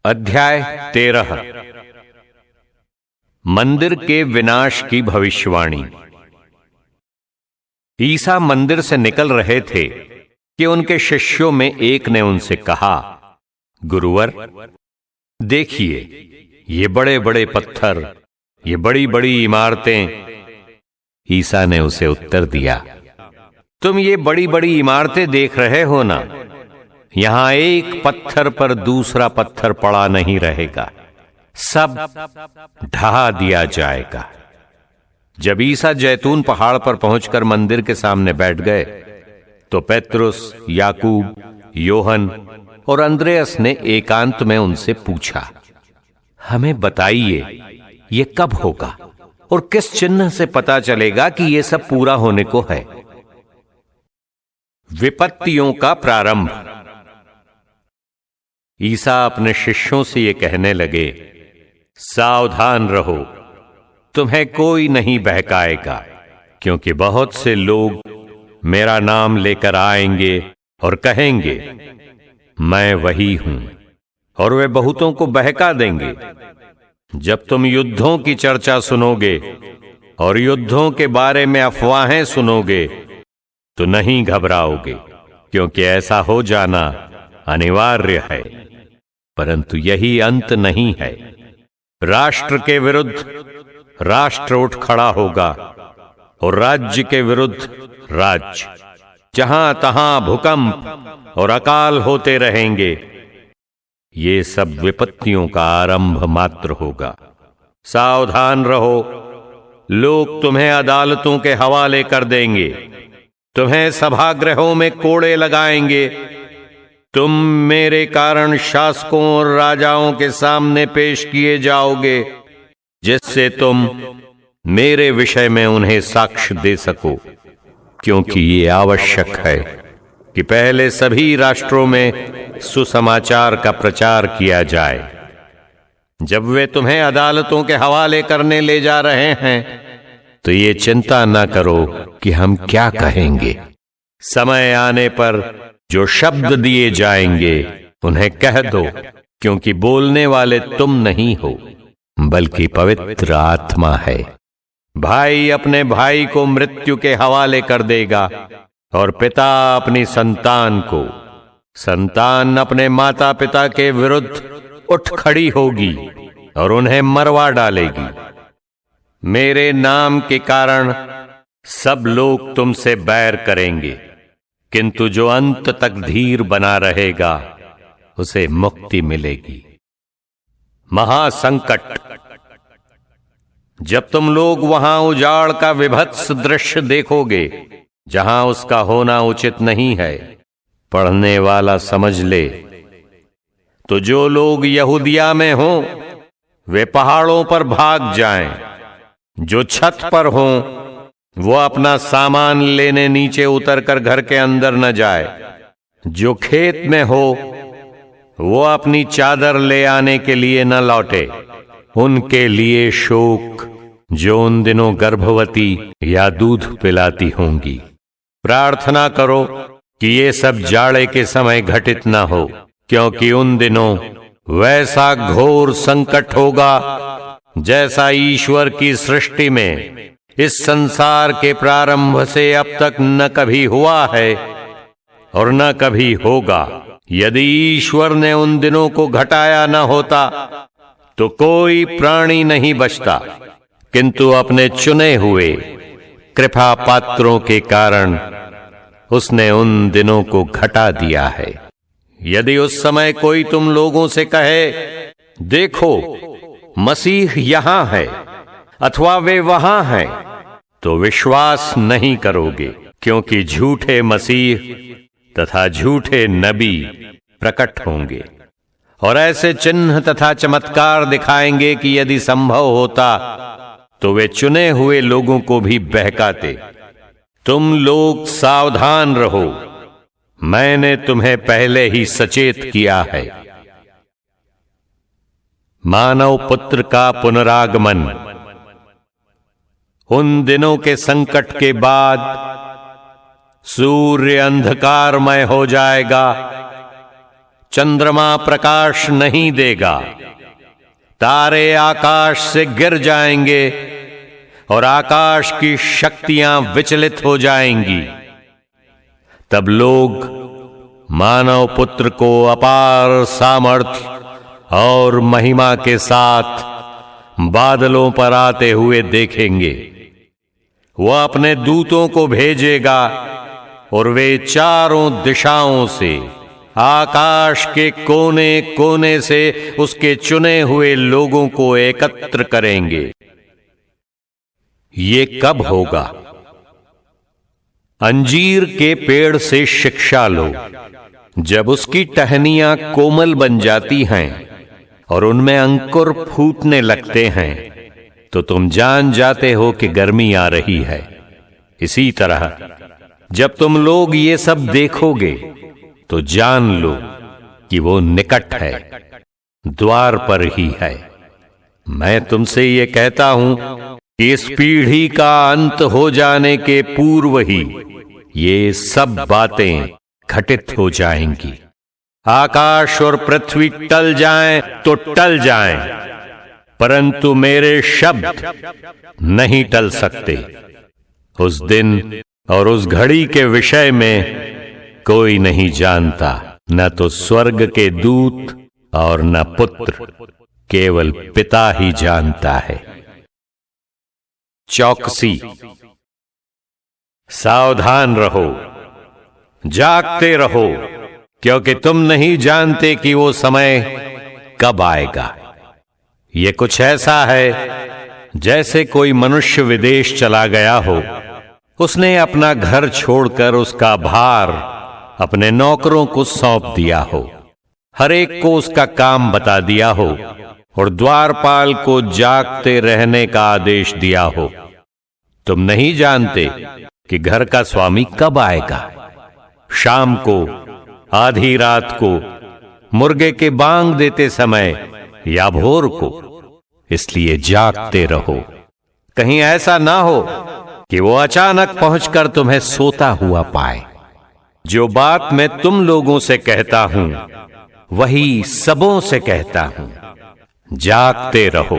अध्याय 13। मंदिर के विनाश की भविष्यवाणी। ईसा मंदिर से निकल रहे थे कि उनके शिष्यों में एक ने उनसे कहा, गुरुवर, देखिए ये बड़े बड़े पत्थर, ये बड़ी बड़ी इमारतें। ईसा ने उसे उत्तर दिया, तुम ये बड़ी बड़ी इमारतें देख रहे हो ना, यहां एक पत्थर पर दूसरा पत्थर पड़ा नहीं रहेगा, सब ढहा दिया जाएगा। जब ईसा जैतून पहाड़ पर पहुंचकर मंदिर के सामने बैठ गए तो पेत्रुस, याकूब, योहन और अंद्रेयस ने एकांत में उनसे पूछा, हमें बताइए ये कब होगा और किस चिन्ह से पता चलेगा कि ये सब पूरा होने को है। विपत्तियों का प्रारंभ। ईसा अपने शिष्यों से ये कहने लगे, सावधान रहो, तुम्हें कोई नहीं बहकाएगा, क्योंकि बहुत से लोग मेरा नाम लेकर आएंगे और कहेंगे, मैं वही हूं, और वे बहुतों को बहका देंगे। जब तुम युद्धों की चर्चा सुनोगे और युद्धों के बारे में अफवाहें सुनोगे तो नहीं घबराओगे, क्योंकि ऐसा हो जाना अनिवार्य है, परंतु यही अंत नहीं है। राष्ट्र के विरुद्ध राष्ट्र उठ खड़ा होगा और राज्य के विरुद्ध राज्य। जहां तहां भूकंप और अकाल होते रहेंगे। ये सब विपत्तियों का आरंभ मात्र होगा। सावधान रहो, लोग तुम्हें अदालतों के हवाले कर देंगे, तुम्हें सभागृहों में कोड़े लगाएंगे, तुम मेरे कारण शासकों और राजाओं के सामने पेश किए जाओगे, जिससे तुम मेरे विषय में उन्हें साक्ष्य दे सको, क्योंकि ये आवश्यक है कि पहले सभी राष्ट्रों में सुसमाचार का प्रचार किया जाए। जब वे तुम्हें अदालतों के हवाले करने ले जा रहे हैं तो ये चिंता न करो कि हम क्या कहेंगे। समय आने पर जो शब्द दिए जाएंगे उन्हें कह दो, क्योंकि बोलने वाले तुम नहीं हो, बल्कि पवित्र आत्मा है। भाई अपने भाई को मृत्यु के हवाले कर देगा और पिता अपनी संतान को। संतान अपने माता पिता के विरुद्ध उठ खड़ी होगी और उन्हें मरवा डालेगी। मेरे नाम के कारण सब लोग तुमसे बैर करेंगे, किंतु जो अंत तक धीर बना रहेगा उसे मुक्ति मिलेगी। महासंकट। जब तुम लोग वहां उजाड़ का विभत्स दृश्य देखोगे जहां उसका होना उचित नहीं है, पढ़ने वाला समझ ले, तो जो लोग यहूदिया में हों वे पहाड़ों पर भाग जाएं, जो छत पर हों वो अपना सामान लेने नीचे उतरकर घर के अंदर न जाए, जो खेत में हो वो अपनी चादर ले आने के लिए न लौटे। उनके लिए शोक जो उन दिनों गर्भवती या दूध पिलाती होंगी। प्रार्थना करो कि ये सब जाड़े के समय घटित न हो, क्योंकि उन दिनों वैसा घोर संकट होगा जैसा ईश्वर की सृष्टि में इस संसार के प्रारंभ से अब तक न कभी हुआ है और न कभी होगा। यदि ईश्वर ने उन दिनों को घटाया न होता तो कोई प्राणी नहीं बचता, किंतु अपने चुने हुए कृपा पात्रों के कारण उसने उन दिनों को घटा दिया है। यदि उस समय कोई तुम लोगों से कहे, देखो मसीह यहां है अथवा वे वहां हैं, तो विश्वास नहीं करोगे, क्योंकि झूठे मसीह तथा झूठे नबी प्रकट होंगे और ऐसे चिन्ह तथा चमत्कार दिखाएंगे कि यदि संभव होता तो वे चुने हुए लोगों को भी बहकाते। तुम लोग सावधान रहो, मैंने तुम्हें पहले ही सचेत किया है। मानव पुत्र का पुनरागमन। उन दिनों के संकट के बाद सूर्य अंधकारमय हो जाएगा, चंद्रमा प्रकाश नहीं देगा, तारे आकाश से गिर जाएंगे और आकाश की शक्तियां विचलित हो जाएंगी। तब लोग मानव पुत्र को अपार सामर्थ्य और महिमा के साथ बादलों पर आते हुए देखेंगे। वह अपने दूतों को भेजेगा और वे चारों दिशाओं से, आकाश के कोने कोने से उसके चुने हुए लोगों को एकत्र करेंगे। ये कब होगा? अंजीर के पेड़ से शिक्षा लो। जब उसकी टहनियां कोमल बन जाती हैं और उनमें अंकुर फूटने लगते हैं तो तुम जान जाते हो कि गर्मी आ रही है। इसी तरह जब तुम लोग ये सब देखोगे तो जान लो कि वो निकट है, द्वार पर ही है। मैं तुमसे ये कहता हूं कि इस पीढ़ी का अंत हो जाने के पूर्व ही ये सब बातें घटित हो जाएंगी। आकाश और पृथ्वी टल जाएं तो टल जाएं, परंतु मेरे शब्द नहीं टल सकते। उस दिन और उस घड़ी के विषय में कोई नहीं जानता, न तो स्वर्ग के दूत और न पुत्र, केवल पिता ही जानता है। चौकसी। सावधान रहो, जागते रहो, क्योंकि तुम नहीं जानते कि वो समय कब आएगा। ये कुछ ऐसा है जैसे कोई मनुष्य विदेश चला गया हो। उसने अपना घर छोड़कर उसका भार अपने नौकरों को सौंप दिया हो, हर एक को उसका काम बता दिया हो और द्वारपाल को जागते रहने का आदेश दिया हो। तुम नहीं जानते कि घर का स्वामी कब आएगा, शाम को, आधी रात को, मुर्गे के बांग देते समय या भोर को। इसलिए जागते रहो, कहीं ऐसा ना हो कि वो अचानक पहुंचकर तुम्हें सोता हुआ पाए। जो बात मैं तुम लोगों से कहता हूं वही सबों से कहता हूं, जागते रहो।